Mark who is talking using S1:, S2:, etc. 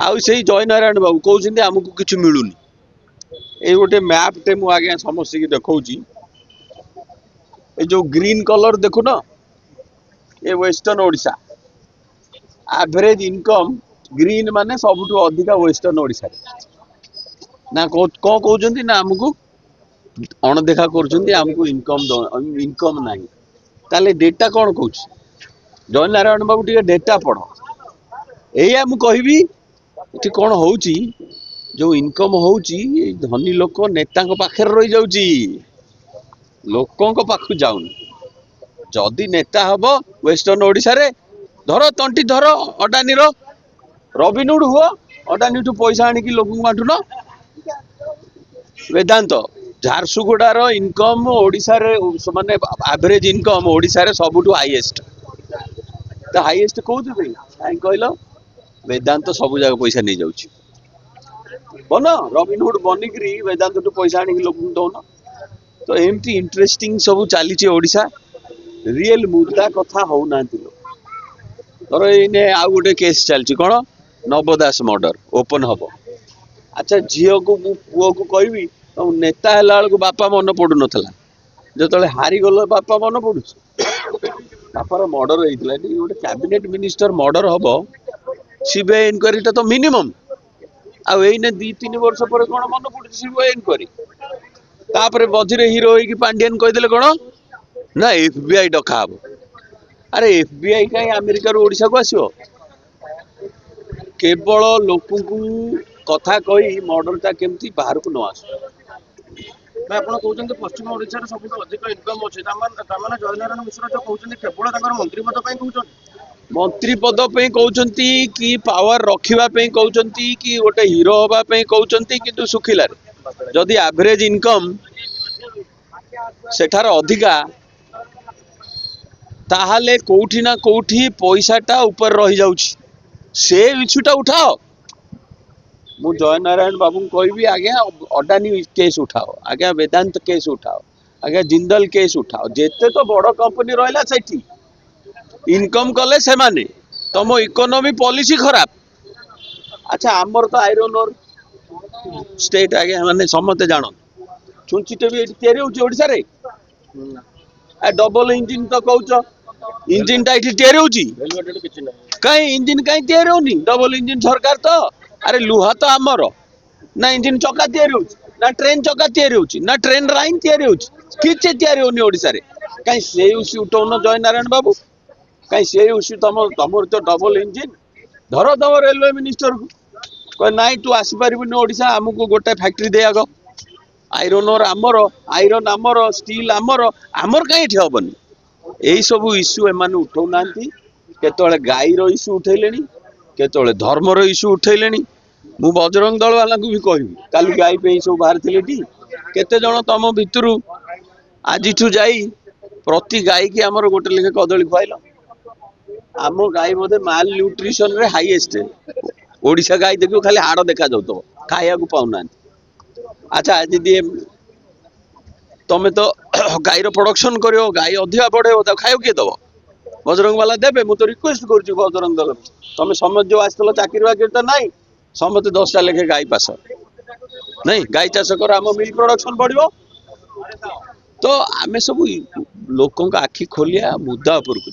S1: आउ से जय नारायण बाबू कहते आमको किसी मिलूनी ये गोटे मैपटे मु आज्ञा समस्त की देखा जो ग्रीन कलर देखु न ये western Odisha average income green माने सबुठ अधिका वेस्टर्न ओडिशा ना कौन कहते ना आमको अणदेखा करमको इनकम ना ताले डेटा कौन कौन जय नारायण बाबू टे डेटा पढ़ या मुझी ये कौन हो जो इनकम हो धनी लोक नेता पाखे रही जाऊँगी लोकों पाखु जाऊनी जदि नेता हम वेस्टर्न ओडिशा रे धर तंटी धर अडानी रबिनहुड हुआ अडानी ठू पैसा आनिकी लोक बांटुन वेदांत झारसुगुड़ार इनकम ओडिशा रे माने एवरेज इनकम ओडिशा रे सबुठू हाईएस्ट तो हाईएस्ट कौन कहीं कहल वेदांत सब जगह पैसा नहीं जाऊँ बन रबिनहुड बनिकी वेदांत ठू पैसा आनिकी लोक दौन तो एमती इंटरेस्टिंग सब चली ओडिशा रियल मुद्दा कथा होना तर ये आउ गोटे केस चलती कौन नवदास मर्डर ओपन हम अच्छा झील को पुओ को कहबी तुम नेता है बेलू बापा मन पड़ू नाला जो हारीगल बापा मन पड़ू बापार मर्डर होता है गोटे कैबिनेट मिनिस्टर मर्डर हम सीबीआई इनक्वारी तो मिनिमम आईने 2-3 वर्ष पर कौन मन पड़ू सीबीआई इनक्वारी तापर मझे हिरो हो पांडियन कहीदे कौन ना एफबीआई डका हम अरे एफबीआई कहीं अमेरिका ओडिशा को आसो केवल लोक कथा कही मर्डरटा केमती बाहर को न आस
S2: कहते पश्चिम ओडिशा सब अधिक इनकम अच्छे जय नारायण मिश्र जो कहते केवल मंत्री पद कहते
S1: मंत्री पद कहते कि पावर रखापी कहते कि गोटे हीरो हाँपाई कहते कि सुखिलार जदि एवरेज इनकम सेठार अधिका ताहाले कोठी ना कोठी पैसाटा ऊपर रही जाउछि से इश्यूटा उठाओ मु जय नारायण बाबू कहबी आज्ञा अडानी केस उठाओ आज्ञा वेदांत केस उठाओ आज्ञा जिंदल केस उठाओ जेते तो बड़ कंपनी रहा सेठी इनकम कले से माने तुम इकोनॉमी पॉलिसी खराब अच्छा आमर तो आयरन ओर स्टेट आज्ञा माने समते जान छुंचीटे भी तैयारी होड़शा रे डबल इंजिन तो कौच इंजिन टा ये तैयारी हो कहीं इंजिन कहीं तैयारी होनी डबल इंजिन सरकार तो अरे लुहा तो आमर ना इंजिन चक्का तैयारी हो ना ट्रेन चक्का तैयारी हो ना ट्रेन लाइन तैयारी हो किसी तैयारी होनी ओडिशा रे कहीं से इश्यू उठाउन जय नारायण बाबू कहीं से इश्यू तुम तो डबल इंजिन धर तुम रेलवे मिनिस्टर को कह ना तू आसपार ओडिशा आमको गोटे फैक्ट्री दे आग आयरन ओर आमर आयरन आमर स्टील आमर आमर कहीं हेबनी यही सब इश्यू एम उठाऊना केतले गाईर इश्यू उठेले केतले धर्मर इश्यू उठेले मु बजरंग दल वाला भी कहबी काली गाई पे सब बाहर थे केते जन तुम भितर आज जाई प्रति गाई की आमर गोटे लेखे कदली खुआल आम गाई बोधे माल न्यूट्रिशन रे हाईएस्ट ओडिशा गाई देखो खाली हाड़ देखा जाऊ खाया पाऊना अच्छा जी तुम तो गाईर प्रोडक्शन कर गाई अधिका बढ़े खाऊ किए दब बजरंग वाला देवे मुझे रिक्वेस्ट करुच्ची बजरंग दल तुम समझ जो आसल चाकरी बाकरी तो ना समझे 10टा लेखे गाई पास नहीं गाई चाष कर आम मिल्क प्रोडक्शन बढ़ो तो आम सब लोकों आखि खोलिया मुद्दा उपरकू